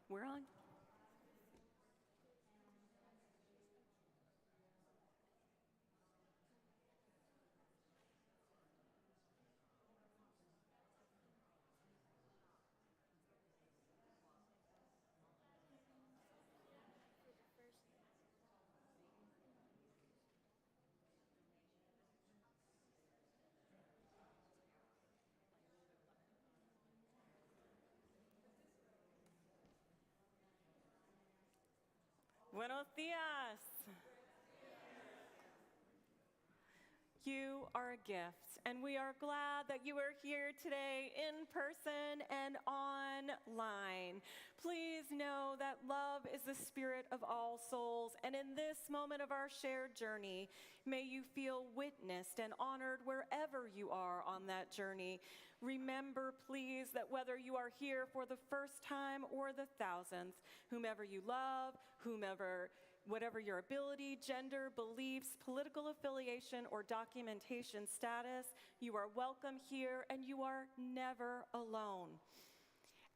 We're on. Buenos dias. You are a gift, and we are glad that you are here today in person and online. Please know that love is the spirit of all souls, and in this moment of our shared journey, may you feel witnessed and honored wherever you are on that journey. Remember, please, that whether you are here for the first time or the thousandth, whomever you love, whatever your ability, gender, beliefs, political affiliation, or documentation status, you are welcome here and you are never alone.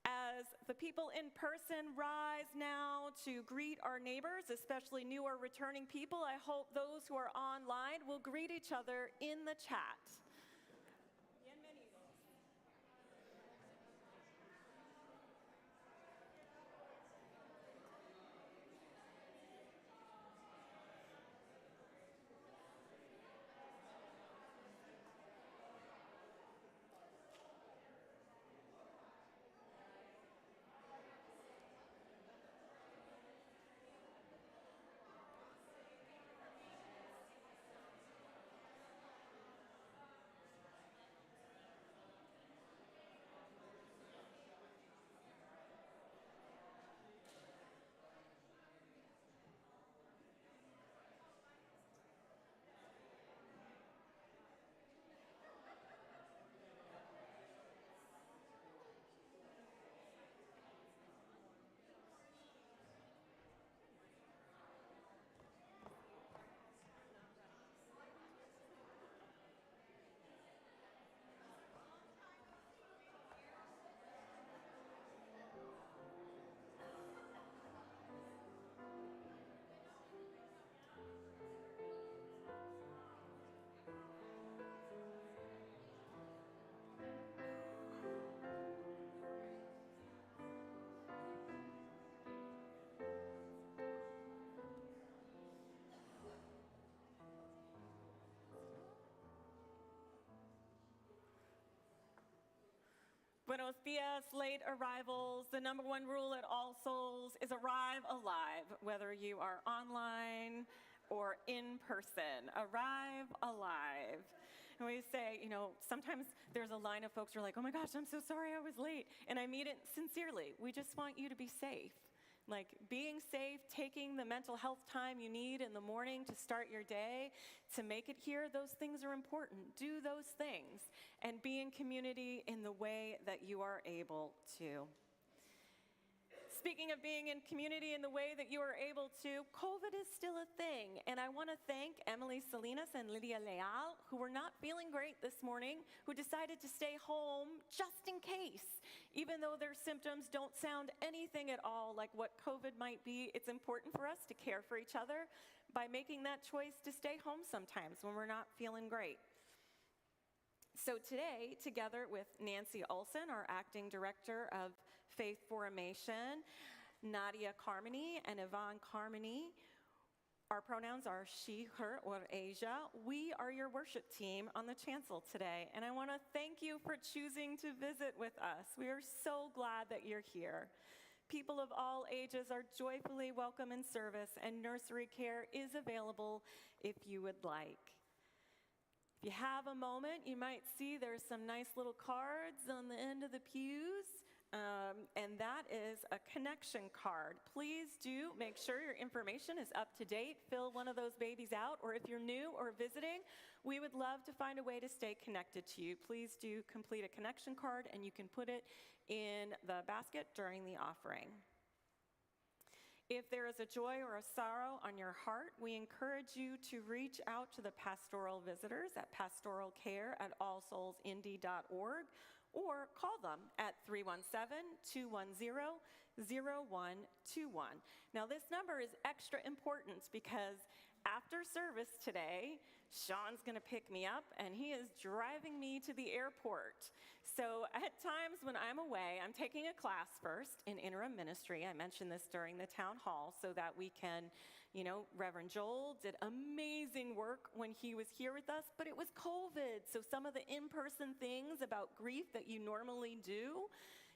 As the people in person rise now to greet our neighbors, especially new or returning people, I hope those who are online will greet each other in the chat. Buenos dias, late arrivals. The number one rule at All Souls is arrive alive, whether you are online or in person. Arrive alive. And we say, sometimes there's a line of folks who are like, oh my gosh, I'm so sorry I was late. And I mean it sincerely. We just want you to be safe. Like being safe, taking the mental health time you need in the morning to start your day, to make it here, those things are important. Do those things and be in community in the way that you are able to. Speaking of being in community in the way that you are able to, COVID is still a thing. And I want to thank Emily Salinas and Lydia Leal, who were not feeling great this morning, who decided to stay home just in case. Even though their symptoms don't sound anything at all like what COVID might be, it's important for us to care for each other by making that choice to stay home sometimes when we're not feeling great. So today, together with Nancy Olson, our acting director of Faith Formation, Nadia Carmody and Yvonne Carmody, our pronouns are she, her, or Asia. We are your worship team on the chancel today, and I want to thank you for choosing to visit with us. We are so glad that you're here. People of all ages are joyfully welcome in service, and nursery care is available if you would like. If you have a moment, you might see there's some nice little cards on the end of the pews, and that is a connection card. Please do make sure your information is up to date. Fill one of those babies out, or if you're new or visiting, we would love to find a way to stay connected to you. Please do complete a connection card, and you can put it in the basket during the offering. If there is a joy or a sorrow on your heart, we encourage you to reach out to the pastoral visitors at pastoralcare@allsoulsindy.org or call them at 317-210-0121. Now, this number is extra important because after service today, Sean's going to pick me up, and he is driving me to the airport. So at times when I'm away, I'm taking a class first in interim ministry. I mentioned this during the town hall so that we can, Reverend Joel did amazing work when he was here with us, but it was COVID. So some of the in-person things about grief that you normally do,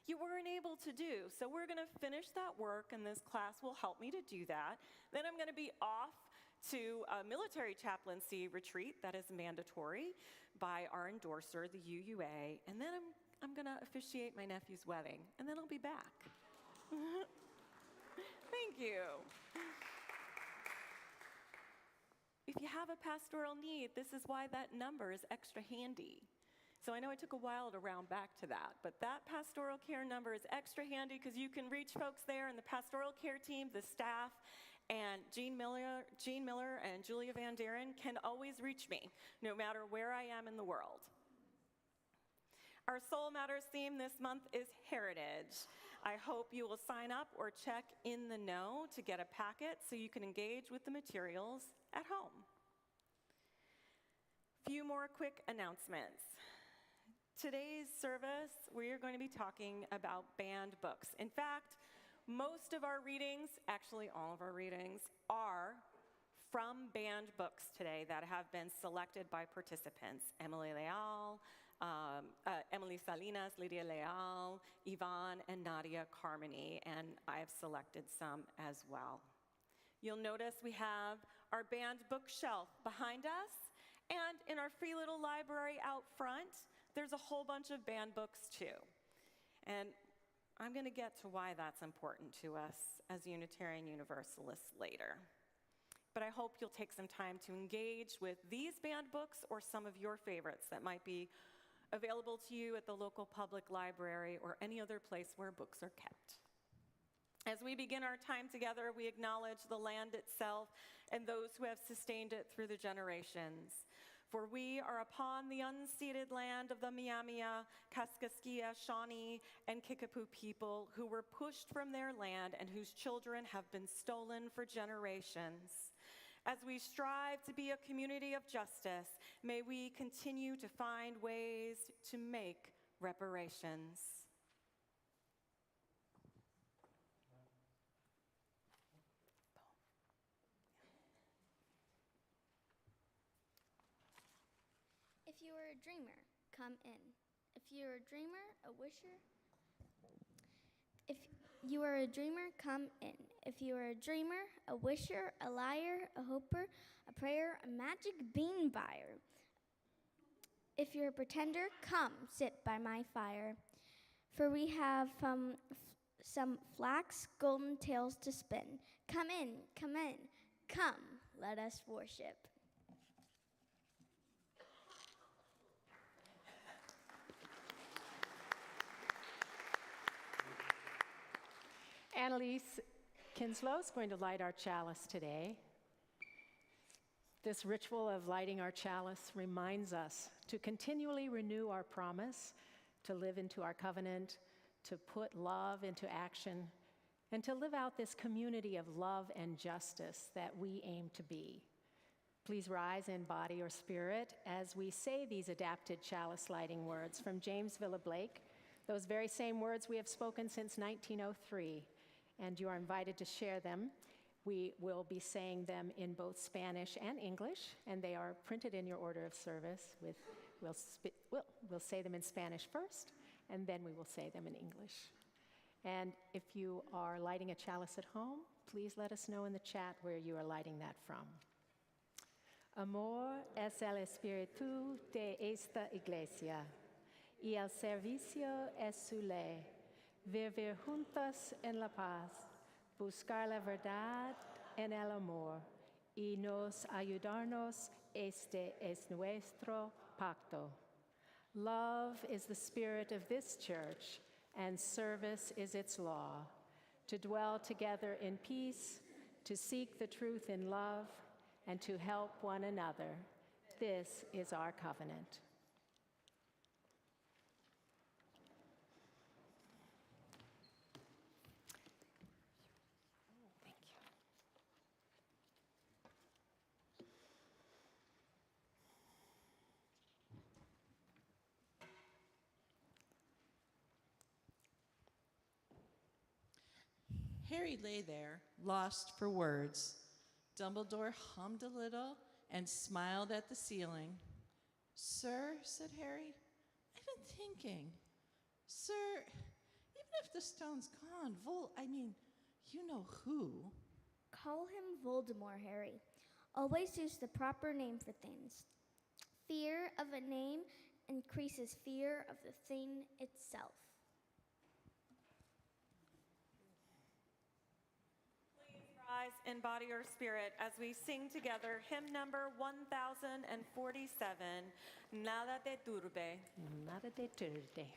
you weren't able to do. So we're going to finish that work, and this class will help me to do that. Then I'm going to be off to a military chaplaincy retreat that is mandatory by our endorser, the UUA, and then I'm going to officiate my nephew's wedding, and then I'll be back. Thank you. If you have a pastoral need, this is why that number is extra handy. So I know it took a while to round back to that, but that pastoral care number is extra handy because you can reach folks there in the pastoral care team, the staff, and Jean Miller and Julia Van Deren can always reach me, no matter where I am in the world. Our Soul Matters theme this month is Heritage. I hope you will sign up or check in the know to get a packet so you can engage with the materials at home. Few more quick announcements. Today's service, we are going to be talking about banned books. In fact, most of our readings, actually all of our readings, are from banned books today that have been selected by participants. Emily Leal, Emily Salinas, Lydia Leal, Yvonne, and Nadia Carmody, and I have selected some as well. You'll notice we have our banned bookshelf behind us, and in our free little library out front, there's a whole bunch of banned books too. And I'm going to get to why that's important to us as Unitarian Universalists later. But I hope you'll take some time to engage with these banned books or some of your favorites that might be available to you at the local public library or any other place where books are kept. As we begin our time together, we acknowledge the land itself and those who have sustained it through the generations. For we are upon the unceded land of the Miamia, Kaskaskia, Shawnee, and Kickapoo people who were pushed from their land and whose children have been stolen for generations. As we strive to be a community of justice, may we continue to find ways to make reparations. If you are a dreamer, come in. If you are a dreamer, a wisher, if you are a dreamer, come in. If you are a dreamer, a wisher, a liar, a hoper, a prayer, a magic bean buyer. If you're a pretender, come sit by my fire. For we have some flax golden tales to spin. Come in, come in, come, let us worship. Annalise Kinslow is going to light our chalice today. This ritual of lighting our chalice reminds us to continually renew our promise, to live into our covenant, to put love into action, and to live out this community of love and justice that we aim to be. Please rise in body or spirit as we say these adapted chalice lighting words from James Villa Blake, those very same words we have spoken since 1903. And you are invited to share them. We will be saying them in both Spanish and English, and they are printed in your order of service. We'll say them in Spanish first, and then we will say them in English. And if you are lighting a chalice at home, please let us know in the chat where you are lighting that from. Amor es el espíritu de esta iglesia, y el servicio es su ley. Vivir juntos en la paz, buscar la verdad en el amor, y nos ayudarnos, este es nuestro pacto. Love is the spirit of this church, and service is its law. To dwell together in peace, to seek the truth in love, and to help one another. This is our covenant. Harry lay there, lost for words. Dumbledore hummed a little and smiled at the ceiling. "Sir," said Harry, "I've been thinking. Sir, even if the stone's gone, you know who." Call him Voldemort, Harry. Always use the proper name for things. Fear of a name increases fear of the thing itself. Please rise in body or spirit as we sing together hymn number 1047, Nada te turbe. Nada de turbe.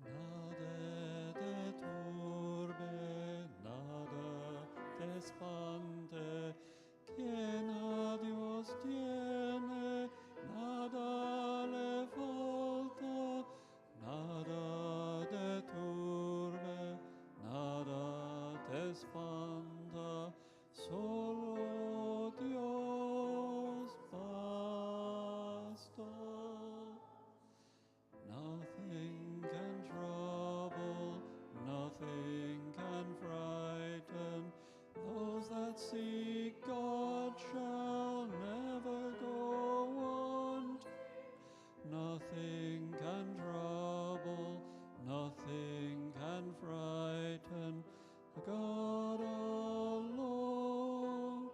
Nada te turbe, nada te espante, quien a Dios tiene, nada le falta, nada te turbe, nada te espanta, solo Dios basta. Nothing can trouble, nothing can frighten. Those that seek God shall never go want. Nothing can trouble, nothing can frighten. God alone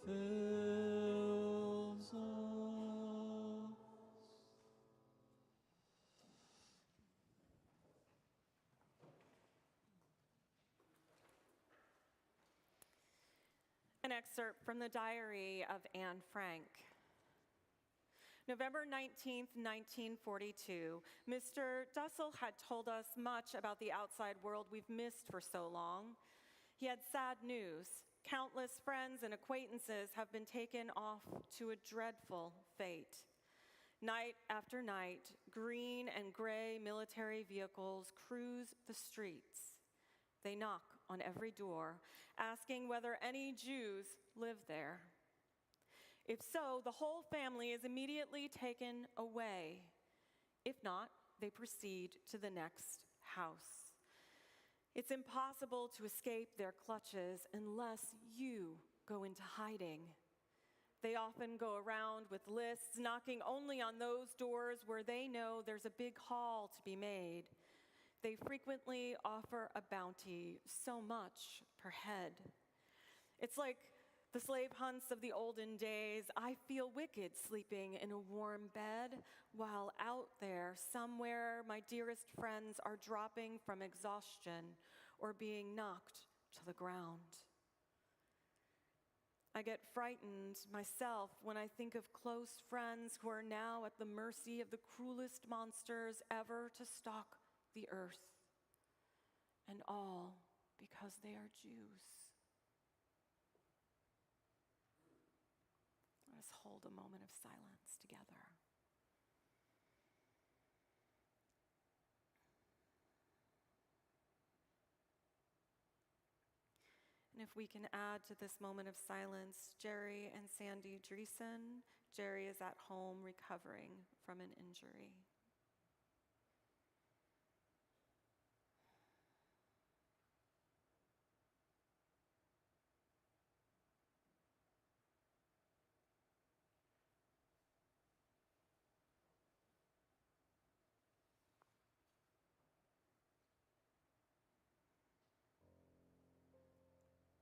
fills us. An excerpt from the diary of Anne Frank. November 19th, 1942, Mr. Dussel had told us much about the outside world we've missed for so long. He had sad news. Countless friends and acquaintances have been taken off to a dreadful fate. Night after night, green and gray military vehicles cruise the streets. They knock on every door, asking whether any Jews live there. If so, the whole family is immediately taken away. If not, they proceed to the next house. It's impossible to escape their clutches unless you go into hiding. They often go around with lists, knocking only on those doors where they know there's a big haul to be made. They frequently offer a bounty, so much per head. It's like the slave hunts of the olden days. I feel wicked sleeping in a warm bed, while out there somewhere my dearest friends are dropping from exhaustion or being knocked to the ground. I get frightened myself when I think of close friends who are now at the mercy of the cruelest monsters ever to stalk the earth, and all because they are Jews. Let us hold a moment of silence together. And if we can add to this moment of silence, Jerry and Sandy Dreesen. Jerry is at home recovering from an injury.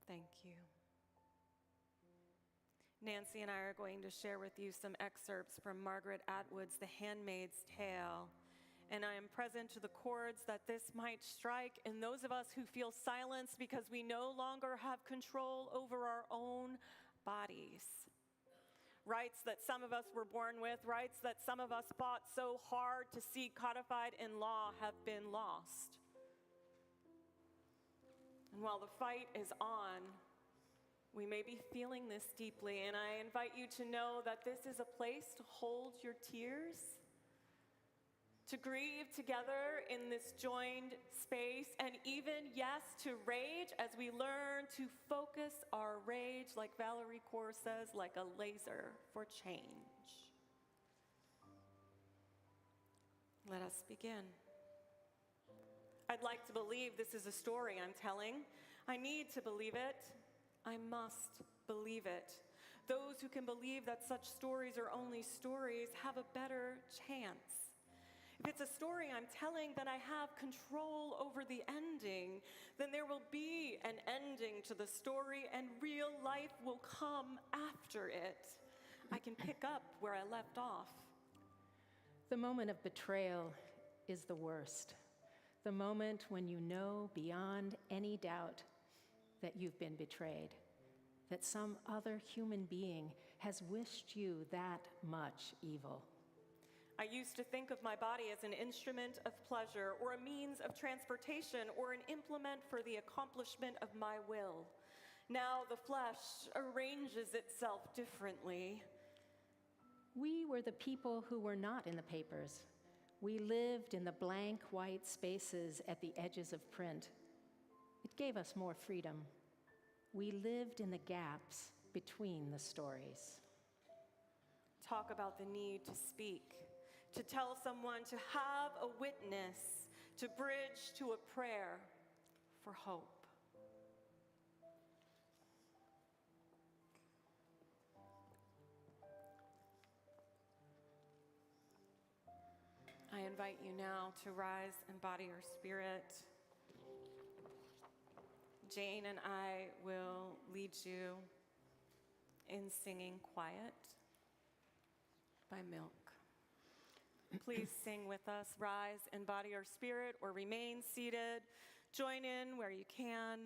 Thank you. Nancy and I are going to share with you some excerpts from Margaret Atwood's The Handmaid's Tale. And I am present to the chords that this might strike in those of us who feel silenced because we no longer have control over our own bodies. Rights that some of us were born with, rights that some of us fought so hard to see codified in law have been lost. And while the fight is on, we may be feeling this deeply, and I invite you to know that this is a place to hold your tears to grieve together in this joined space, and even, yes, to rage as we learn to focus our rage, like Valerie Kaur says, like a laser for change. Let us begin. I'd like to believe this is a story I'm telling. I need to believe it. I must believe it. Those who can believe that such stories are only stories have a better chance. If it's a story I'm telling, then I have control over the ending. Then there will be an ending to the story, and real life will come after it. I can pick up where I left off. The moment of betrayal is the worst. The moment when you know beyond any doubt that you've been betrayed, that some other human being has wished you that much evil. I used to think of my body as an instrument of pleasure, or a means of transportation, or an implement for the accomplishment of my will. Now the flesh arranges itself differently. We were the people who were not in the papers. We lived in the blank white spaces at the edges of print. It gave us more freedom. We lived in the gaps between the stories. Talk about the need to speak, to tell someone, to have a witness, to bridge to a prayer for hope. I invite you now to rise and body your spirit. Jane and I will lead you in singing Quiet by Milk. Please sing with us, rise and body your spirit, or remain seated. Join in where you can.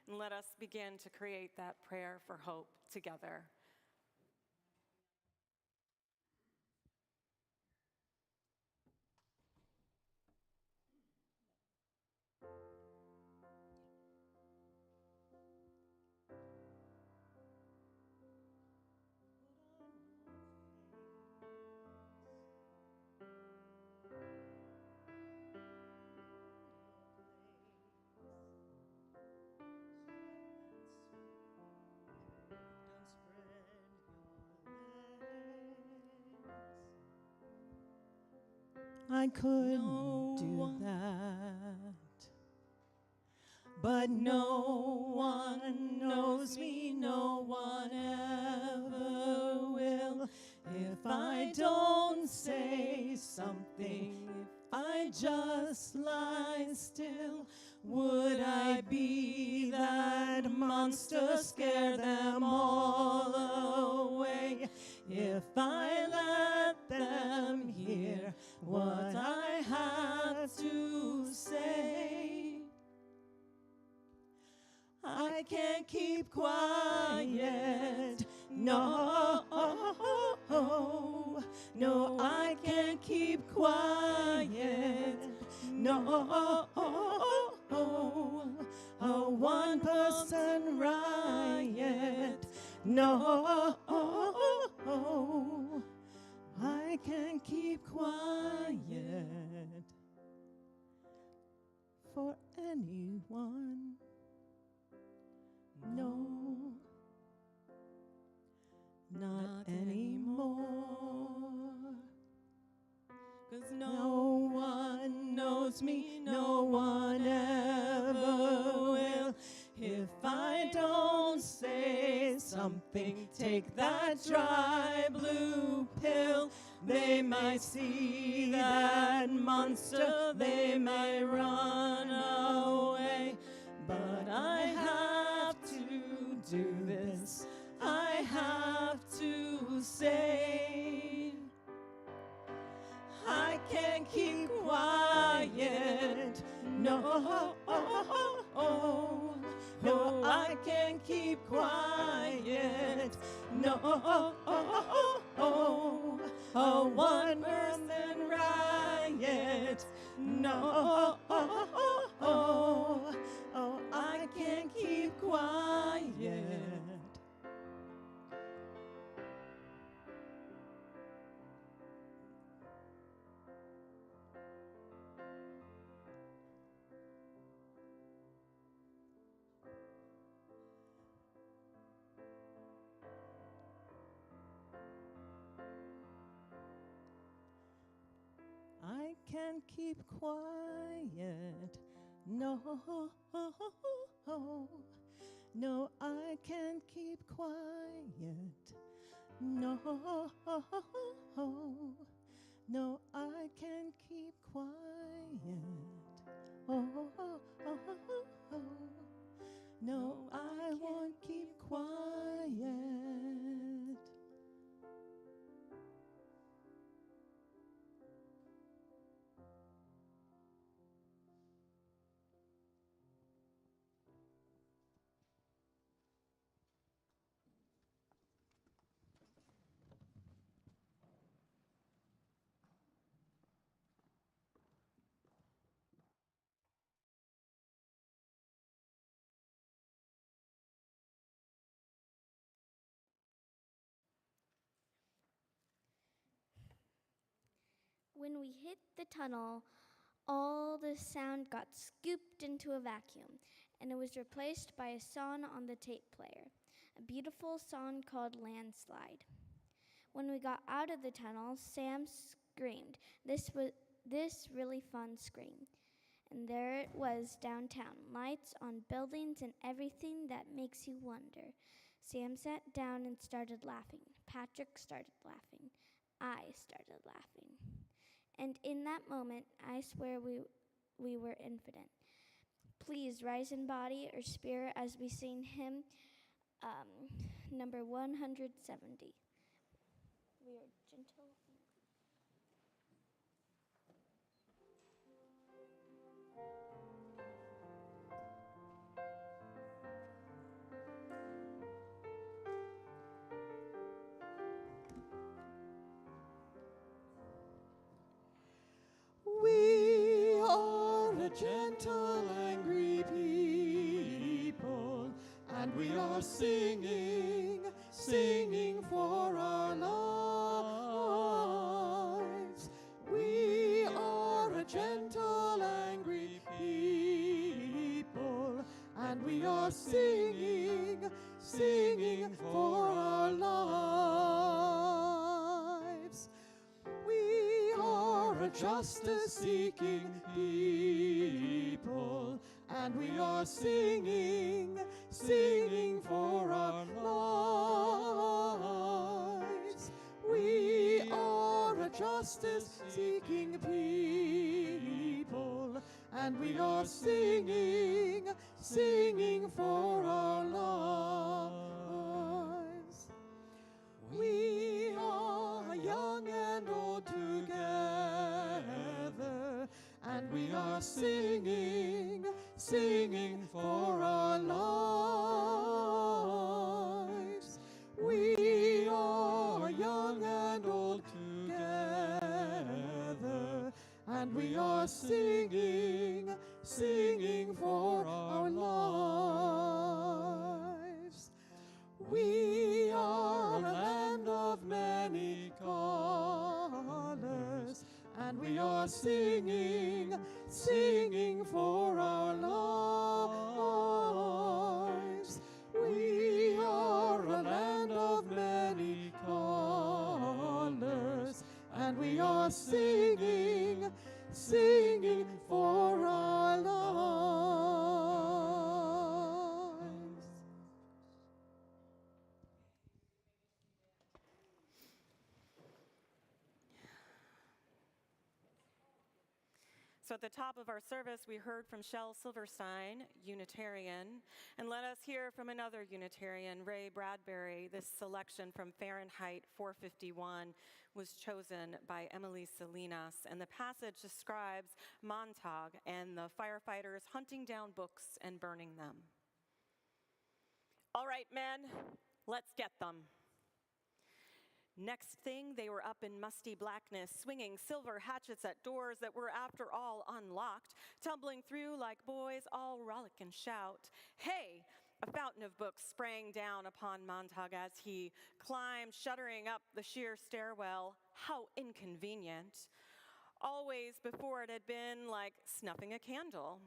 And let us begin to create that prayer for hope together. I couldn't do that, but no one knows me, no one ever will. If I don't say something, if I just lie still, would I be that monster, scare them all away? If I let them hear what I have to say, I can't keep quiet. No, no, I can't keep quiet. No, a one-person riot. No, I can't keep quiet for anyone. No, not anymore. 'Cause no one knows me, no one ever will. If I don't say something, take that dry blue pill, they might see that monster, they might run away. But I have to do this, I have to say, I can't keep quiet. No, no, I can't keep quiet. No, a one-person riot. No, I can't keep quiet. can't keep quiet. No, no, I can't keep quiet. No, no, I can't keep quiet. Oh, no, I won't keep quiet. When we hit the tunnel, all the sound got scooped into a vacuum, and it was replaced by a song on the tape player, a beautiful song called Landslide. When we got out of the tunnel, Sam screamed. This really fun scream. And there it was downtown, lights on buildings and everything that makes you wonder. Sam sat down and started laughing. Patrick started laughing. I started laughing. And in that moment, I swear we were infinite. Please rise in body or spirit as we sing hymn number 170. We are gentle. We are a gentle, angry people, and we are singing, singing for our lives. We are a gentle, angry people, and we are singing, singing for our lives. We are a justice-seeking people, and we are singing, singing for our lives. We are a justice-seeking people, and we are singing, singing for our lives. We are young and old together, and we are singing, singing for our lives. We are young and old together, and we are singing, singing for our lives. We are a land of many colors, and we are singing, singing for our lives. We are a land of many colors, and we are singing, singing for our lives. So at the top of our service, we heard from Shel Silverstein, Unitarian, and let us hear from another Unitarian, Ray Bradbury. This selection from Fahrenheit 451 was chosen by Emily Salinas, and the passage describes Montauk and the firefighters hunting down books and burning them. All right, men, let's get them. Next thing, they were up in musty blackness, swinging silver hatchets at doors that were, after all, unlocked, tumbling through like boys, all rollick and shout. Hey! A fountain of books sprang down upon Montauk as he climbed, shuddering up the sheer stairwell. How inconvenient. Always before it had been like snuffing a candle.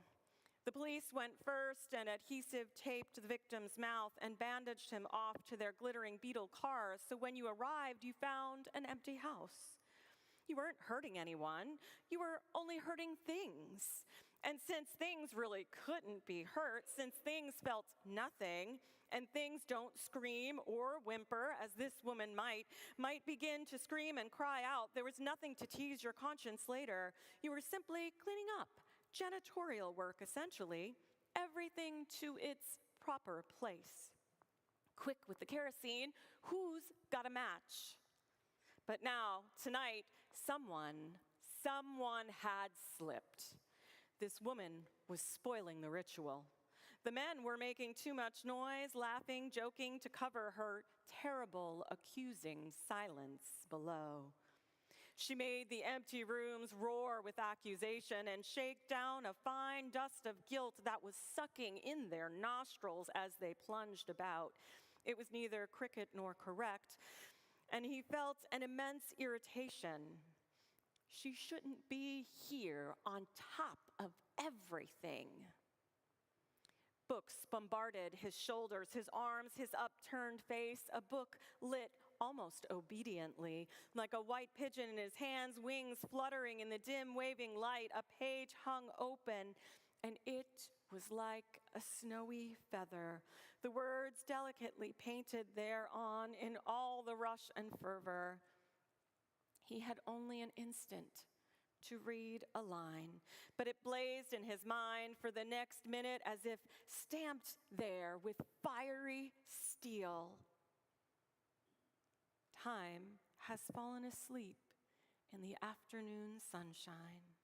The police went first and adhesive taped the victim's mouth and bandaged him off to their glittering Beetle cars, so when you arrived, you found an empty house. You weren't hurting anyone. You were only hurting things. And since things really couldn't be hurt, since things felt nothing, and things don't scream or whimper, as this woman might begin to scream and cry out, there was nothing to tease your conscience later. You were simply cleaning up, janitorial work essentially, everything to its proper place. Quick with the kerosene, who's got a match? But now, tonight, someone had slipped. This woman was spoiling the ritual. The men were making too much noise, laughing, joking to cover her terrible, accusing silence below. She made the empty rooms roar with accusation and shake down a fine dust of guilt that was sucking in their nostrils as they plunged about. It was neither cricket nor correct, and he felt an immense irritation. She shouldn't be here on top of everything. Books bombarded his shoulders, his arms, his upturned face, a book lit almost obediently, like a white pigeon in his hands, wings fluttering in the dim waving light. A page hung open, and it was like a snowy feather, the words delicately painted thereon in all the rush and fervor. He had only an instant to read a line, but it blazed in his mind for the next minute as if stamped there with fiery steel. Time has fallen asleep in the afternoon sunshine.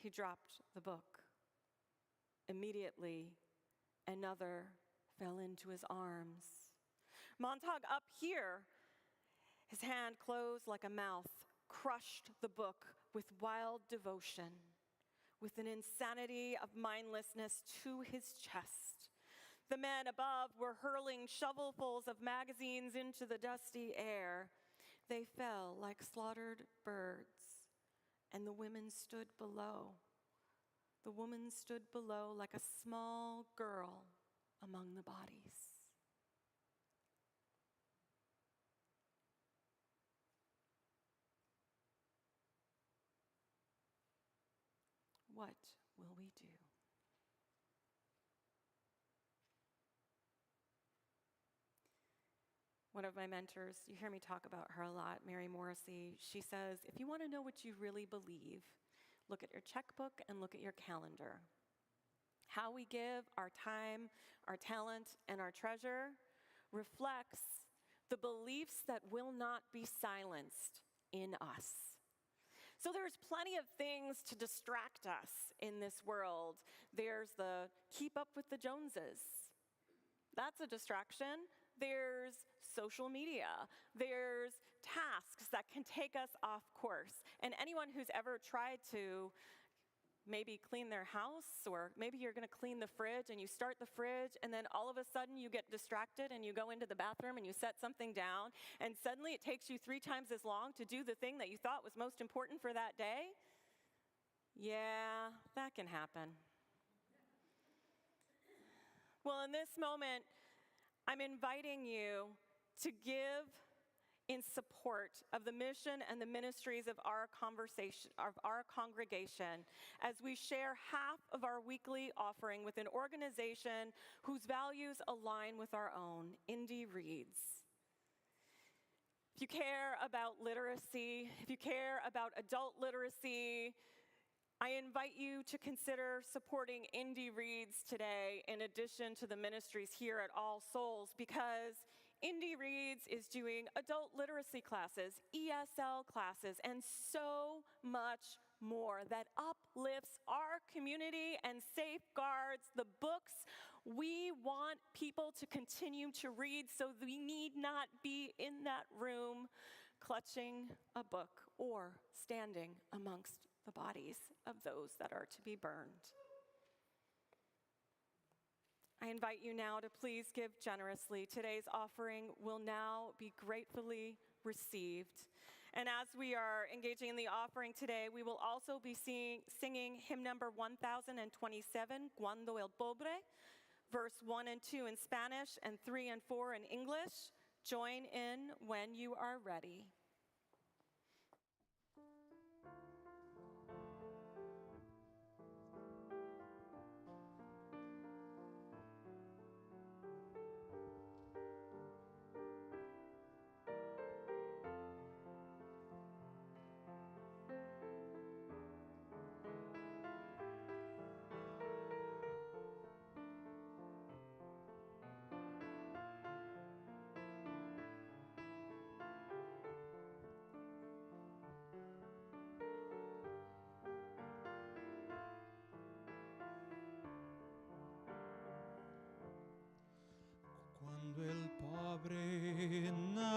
He dropped the book. Immediately, another fell into his arms. Montague, up here! His hand closed like a mouth, crushed the book with wild devotion, with an insanity of mindlessness to his chest. The men above were hurling shovelfuls of magazines into the dusty air. They fell like slaughtered birds, and the women stood below. The woman stood below like a small girl among the bodies. What will we do? One of my mentors, you hear me talk about her a lot, Mary Morrissey, she says, if you want to know what you really believe, look at your checkbook and look at your calendar. How we give our time, our talent, and our treasure reflects the beliefs that will not be silenced in us. So there's plenty of things to distract us in this world. There's the keep up with the Joneses. That's a distraction. There's social media. There's tasks that can take us off course. And anyone who's ever tried to maybe clean their house, or maybe you're going to clean the fridge and you start the fridge and then all of a sudden you get distracted and you go into the bathroom and you set something down and suddenly it takes you 3 times as long to do the thing that you thought was most important for that day? Yeah, that can happen. Well, in this moment, I'm inviting you to give in support of the mission and the ministries of our congregation as we share half of our weekly offering with an organization whose values align with our own, Indy Reads. If you care about literacy, if you care about adult literacy, I invite you to consider supporting Indy Reads today in addition to the ministries here at All Souls, because Indy Reads is doing adult literacy classes, ESL classes, and so much more that uplifts our community and safeguards the books we want people to continue to read, so we need not be in that room clutching a book or standing amongst the bodies of those that are to be burned. I invite you now to please give generously. Today's offering will now be gratefully received. And as we are engaging in the offering today, we will also be singing hymn number 1027, Cuando el Pobre, verse 1 and 2 in Spanish and 3 and 4 in English. Join in when you are ready.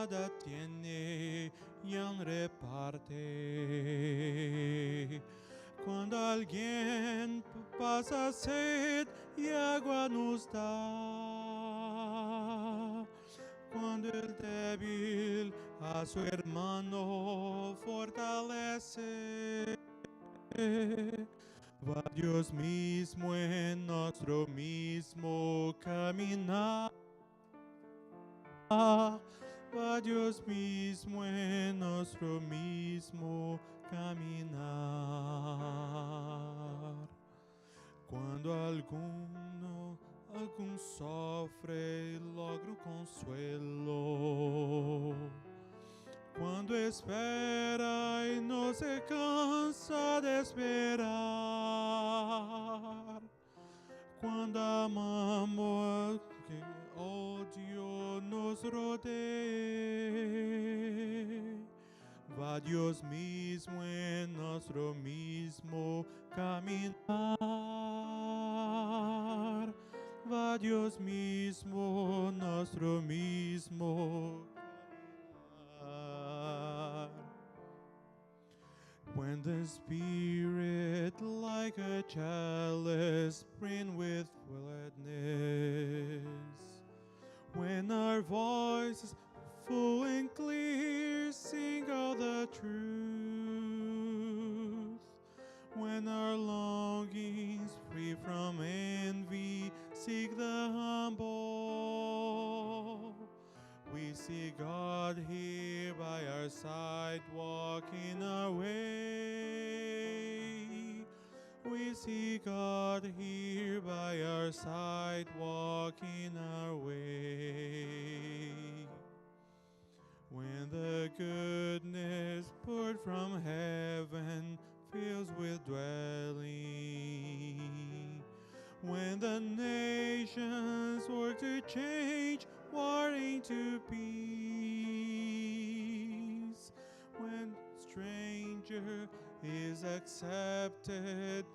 nada tiene y aún reparte. Cuando alguien pasa sed y agua nos da. Cuando el débil a su hermano fortalece. Va Dios mismo en nuestro mismo caminar. Va Dios mismo en nuestro mismo caminar. Cuando algún sofre, logra consuelo. Cuando espera y no se cansa de esperar. Cuando amamos que odio nos rodee. Va Dios mismo en nuestro mismo caminar. Va Dios mismo nuestro mismo caminar. When the Spirit like a chalice brim with gladness, when our voices full and clear sing all the truth, when our longings free from envy seek the humble, we see God here by our side walking our way. We see God here by our side walking our way. When the goodness poured from heaven fills with dwelling, when the nations work to change war into peace, when stranger is accepted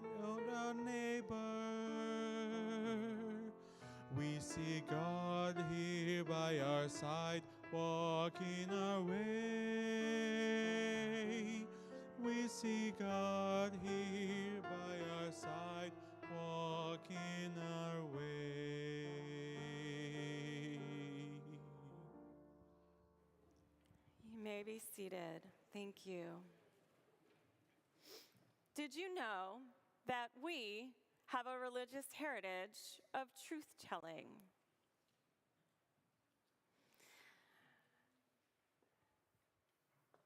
our neighbor, we see God here by our side walking our way. We see God here by our side walking our way. You may be seated. Thank you. Did you know that we have a religious heritage of truth-telling?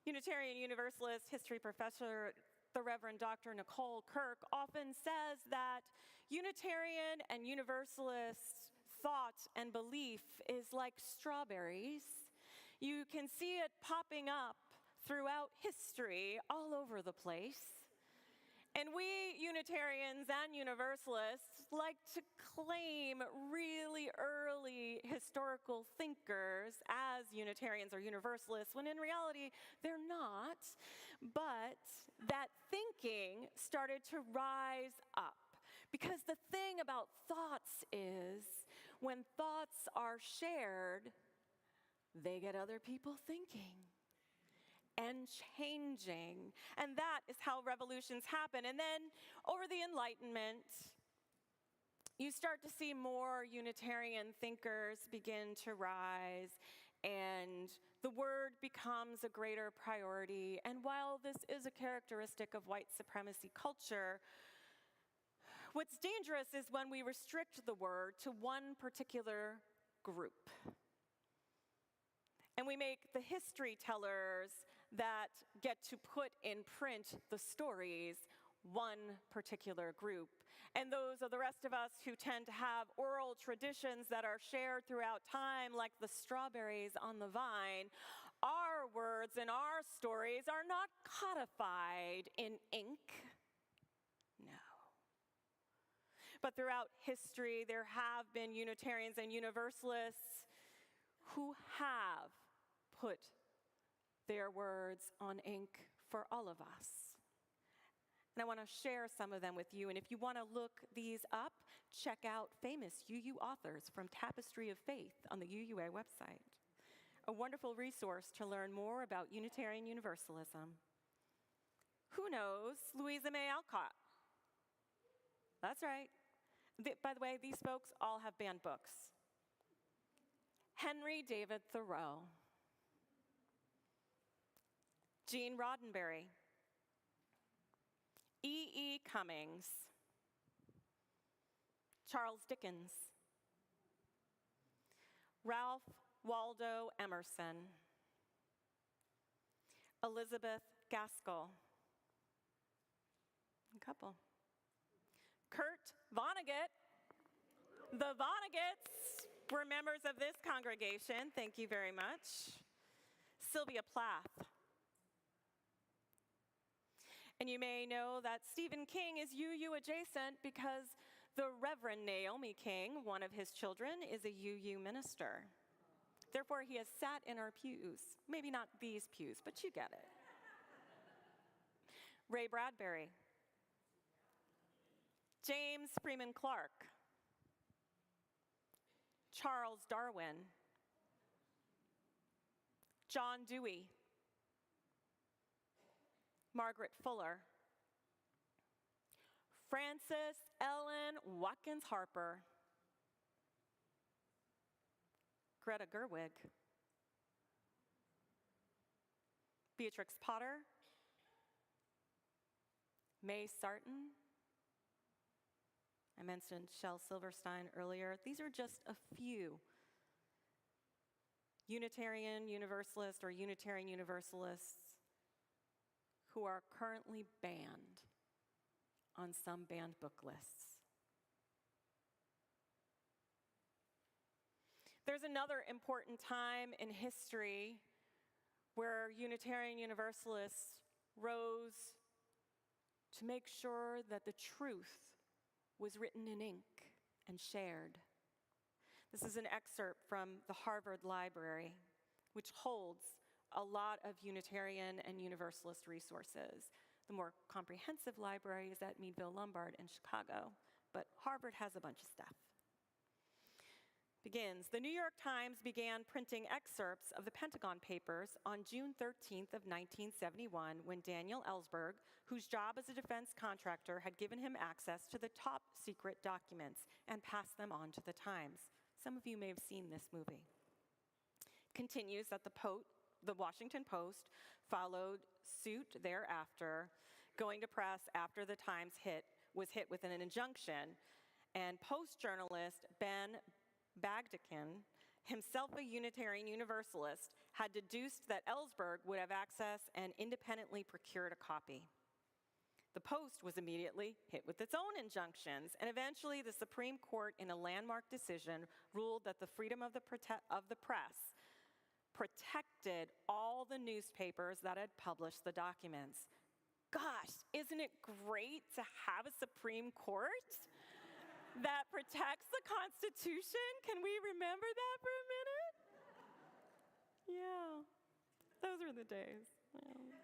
Unitarian Universalist history professor, the Reverend Dr. Nicole Kirk, often says that Unitarian and Universalist thought and belief is like strawberries. You can see it popping up throughout history all over the place. And we Unitarians and Universalists like to claim really early historical thinkers as Unitarians or Universalists, when in reality they're not. But that thinking started to rise up. Because the thing about thoughts is, when thoughts are shared, they get other people thinking and changing. And that is how revolutions happen. And then over the Enlightenment, you start to see more Unitarian thinkers begin to rise, and the word becomes a greater priority. And while this is a characteristic of white supremacy culture, what's dangerous is when we restrict the word to one particular group. And we make the history tellers that get to put in print the stories one particular group. And those are the rest of us who tend to have oral traditions that are shared throughout time, like the strawberries on the vine. Our words and our stories are not codified in ink. No. But throughout history, there have been Unitarians and Universalists who have put their words on ink for all of us. And I want to share some of them with you. And if you want to look these up, check out famous UU authors from Tapestry of Faith on the UUA website. a wonderful resource to learn more about Unitarian Universalism. Who knows Louisa May Alcott? That's right. By the way, these folks all have banned books. Henry David Thoreau, Gene Roddenberry, E.E. Cummings, Charles Dickens, Ralph Waldo Emerson, Elizabeth Gaskell, a couple. Kurt Vonnegut. The Vonnegut's were members of this congregation. Thank you very much. Sylvia Plath. And you may know that Stephen King is UU adjacent because the Reverend Naomi King, one of his children, is a UU minister. Therefore, he has sat in our pews. Maybe not these pews, but you get it. Ray Bradbury, James Freeman Clarke, Charles Darwin, John Dewey, Margaret Fuller, Frances Ellen Watkins Harper, Greta Gerwig, Beatrix Potter, May Sarton. I mentioned Shel Silverstein earlier. These are just a few Unitarian Universalists or Unitarian Universalists who are currently banned on some banned book lists. There's another important time in history where Unitarian Universalists rose to make sure that the truth was written in ink and shared. This is an excerpt from the Harvard Library, which holds a lot of Unitarian and Universalist resources. The more comprehensive library is at Meadville Lombard in Chicago, but Harvard has a bunch of stuff. Begins, the New York Times began printing excerpts of the Pentagon Papers on June 13th of 1971 when Daniel Ellsberg, whose job as a defense contractor had given him access to the top secret documents and passed them on to the Times. Some of you may have seen this movie. Continues that the Washington Post followed suit thereafter, going to press after the Times was hit with an injunction, and Post journalist Ben Bagdikin, himself a Unitarian Universalist, had deduced that Ellsberg would have access and independently procured a copy. The Post was immediately hit with its own injunctions, and eventually the Supreme Court, in a landmark decision, ruled that the freedom of the press protected all the newspapers that had published the documents. Gosh, isn't it great to have a Supreme Court that protects the Constitution? Can we remember that for a minute? Yeah, those were the days. Yeah.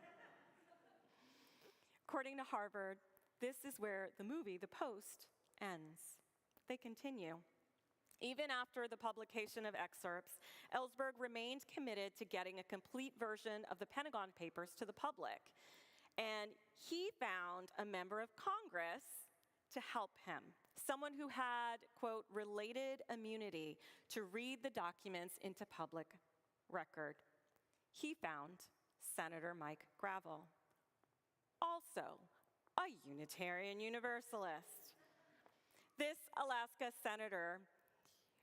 According to Harvard, this is where the movie, The Post, ends. They continue. Even after the publication of excerpts, Ellsberg remained committed to getting a complete version of the Pentagon Papers to the public. And he found a member of Congress to help him, someone who had, quote, related immunity to read the documents into public record. He found Senator Mike Gravel, also a Unitarian Universalist. This Alaska senator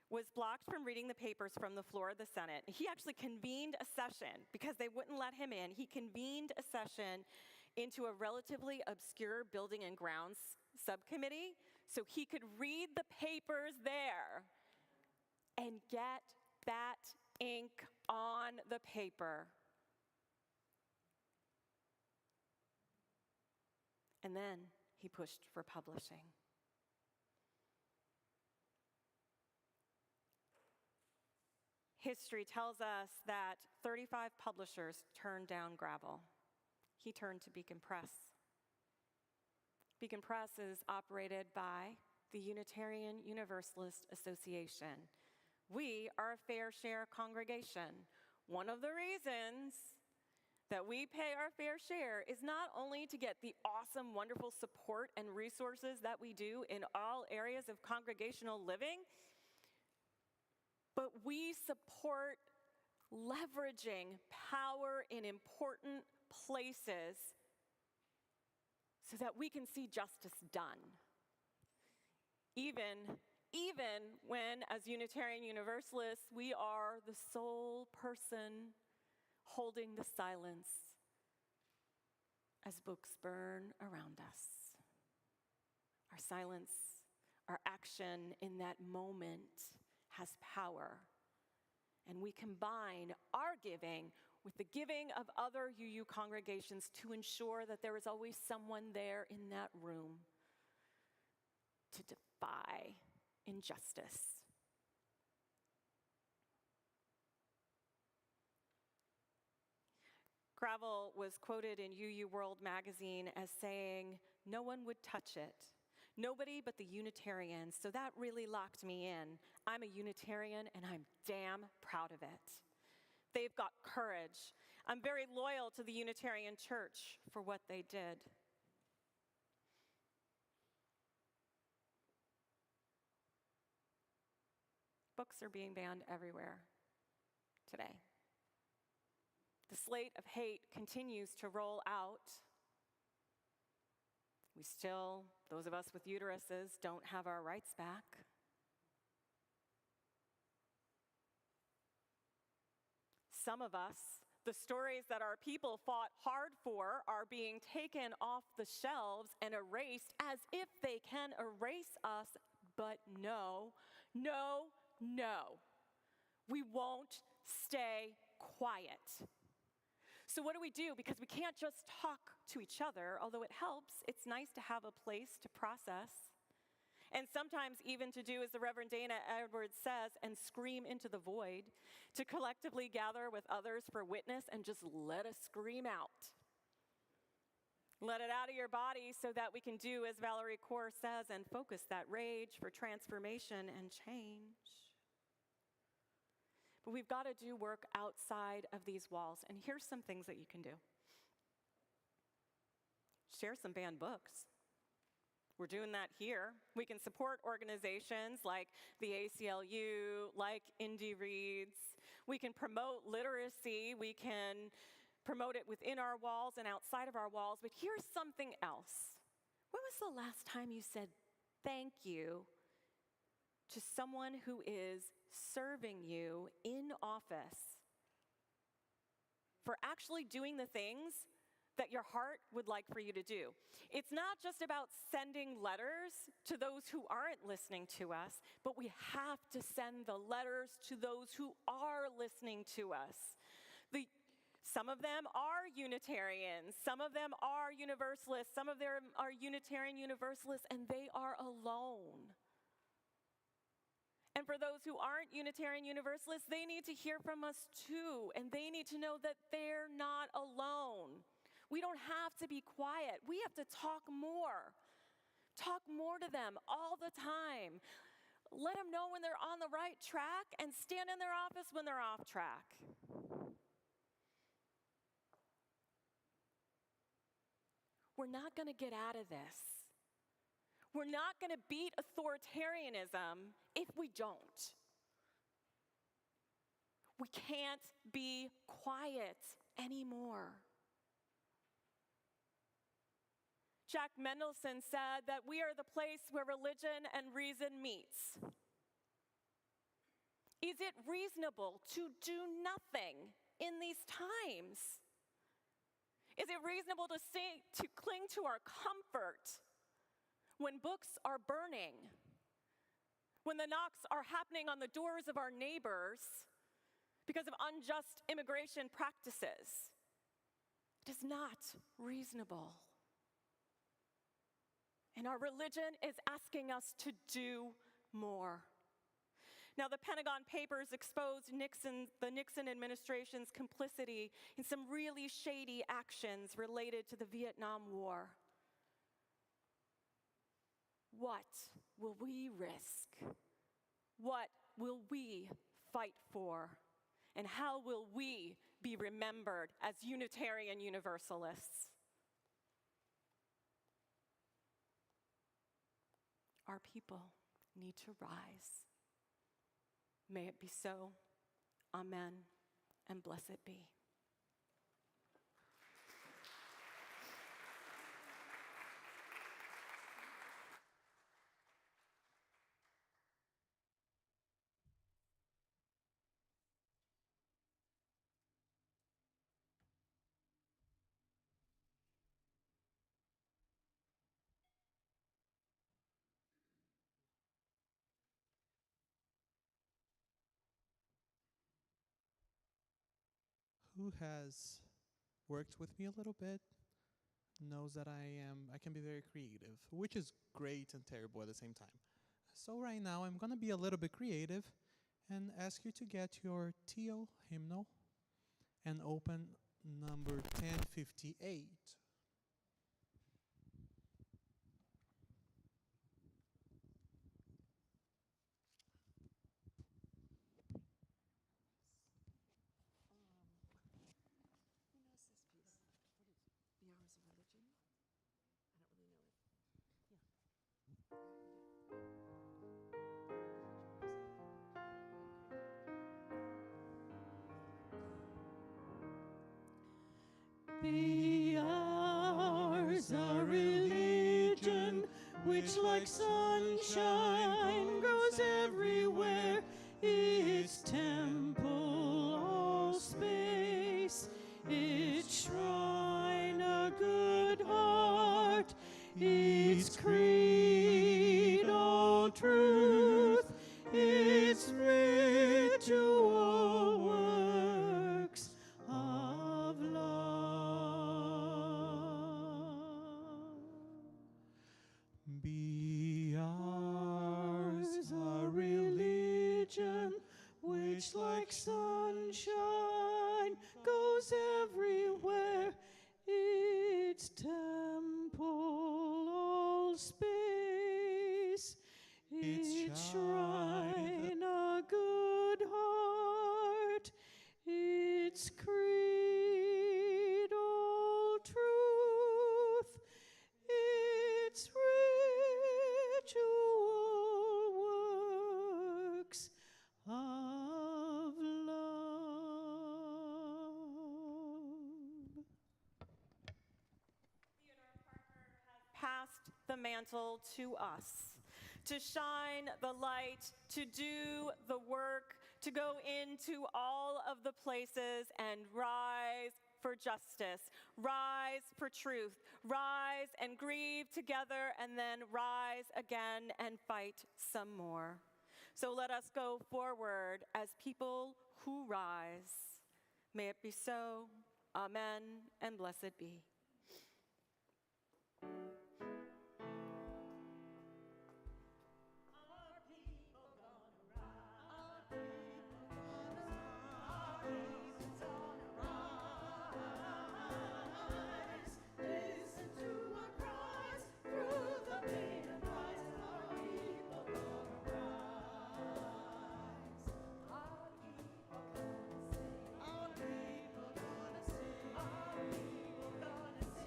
was blocked from reading the papers from the floor of the Senate. He actually convened a session because they wouldn't let him in. He convened a session into a relatively obscure building and grounds subcommittee so he could read the papers there and get that ink on the paper. And then he pushed for publishing. History tells us that 35 publishers turned down Gravel. He turned to Beacon Press. Beacon Press is operated by the Unitarian Universalist Association. We are a fair share congregation. One of the reasons that we pay our fair share is not only to get the awesome, wonderful support and resources that we do in all areas of congregational living, but we support leveraging power in important places so that we can see justice done. Even when, as Unitarian Universalists, we are the sole person holding the silence as books burn around us. Our silence, our action in that moment has power. And we combine our giving with the giving of other UU congregations to ensure that there is always someone there in that room to defy injustice. Gravel was quoted in UU World magazine as saying, "No one would touch it. Nobody but the Unitarians." So that really locked me in. I'm a Unitarian and I'm damn proud of it. They've got courage. I'm very loyal to the Unitarian Church for what they did. Books are being banned everywhere today. The slate of hate continues to roll out. We still, those of us with uteruses, don't have our rights back. Some of us, the stories that our people fought hard for are being taken off the shelves and erased as if they can erase us, but no, no, no. We won't stay quiet. So what do we do? Because we can't just talk to each other, although it helps. It's nice to have a place to process. And sometimes even to do as the Reverend Dana Edwards says, and scream into the void, to collectively gather with others for witness and just let us scream out. Let it out of your body so that we can do as Valerie Kaur says and focus that rage for transformation and change. But we've got to do work outside of these walls. And here's some things that you can do. Share some banned books. We're doing that here. We can support organizations like the ACLU, like Indie Reads. We can promote literacy. We can promote it within our walls and outside of our walls. But here's something else. When was the last time you said thank you to someone who is serving you in office for actually doing the things that your heart would like for you to do? It's not just about sending letters to those who aren't listening to us, but we have to send the letters to those who are listening to us. Some of them are Unitarians, some of them are Universalists, some of them are Unitarian Universalists, and they are alone. And for those who aren't Unitarian Universalists, they need to hear from us too, and they need to know that they're not alone. We don't have to be quiet. We have to talk more. Talk more to them all the time. Let them know when they're on the right track and stand in their office when they're off track. We're not going to get out of this. We're not going to beat authoritarianism if we don't. We can't be quiet anymore. Jack Mendelson said that we are the place where religion and reason meets. Is it reasonable to do nothing in these times? Is it reasonable to cling to our comfort when books are burning, when the knocks are happening on the doors of our neighbors because of unjust immigration practices? It is not reasonable. And our religion is asking us to do more. Now, the Pentagon Papers exposed the Nixon administration's complicity in some really shady actions related to the Vietnam War. What will we risk? What will we fight for? And how will we be remembered as Unitarian Universalists? Our people need to rise. May it be so. Amen, and blessed be. Who has worked with me a little bit knows that I can be very creative, which is great and terrible at the same time. So right now I'm gonna be a little bit creative and ask you to get your teal hymnal and open number 1058. Be ours a religion which like sunshine grows everywhere, its temple all space, its shrine a good heart, its creed all truth, its ritual works of love. Be ours a religion which like sunshine goes everywhere, its temple all space, its shrine a good heart, its creed all truth, its ritual works of love. Passed the mantle to us, to shine the light, to do the work, to go into all of the places and rise for justice, rise for truth, rise and grieve together, and then rise again and fight some more. So let us go forward as people who rise. May it be so. Amen, and blessed be. Our people gonna sing.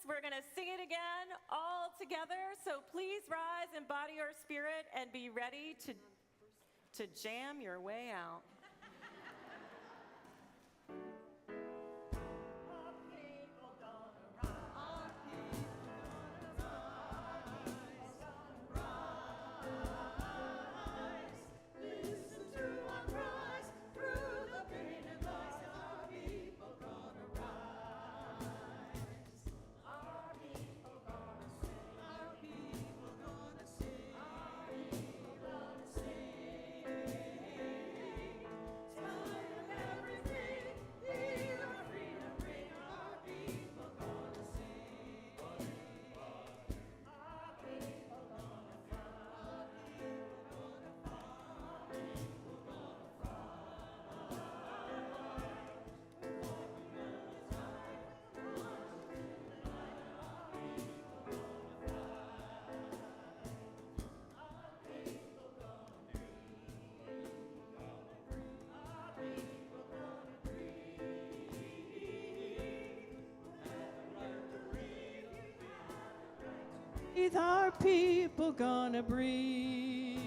We're going to sing it again all together. So please rise, embody your spirit, and be ready to jam your way out. Our people gonna breathe.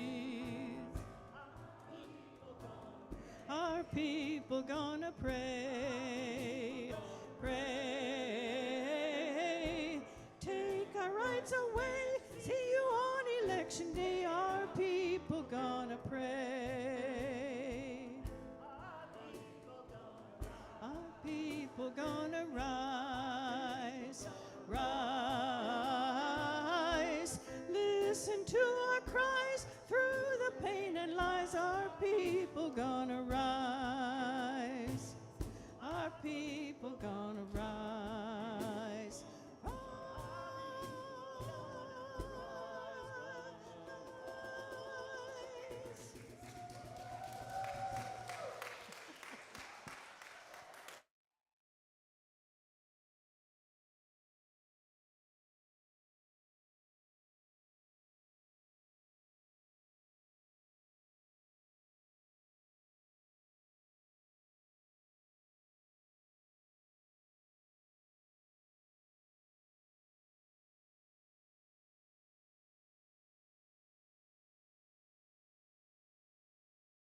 Our people gonna pray, pray. Take our rights away. See you on election day. Our people gonna pray. Our people gonna rise, rise. Listen to our cries through the pain and lies. Our people gonna rise. Our people gonna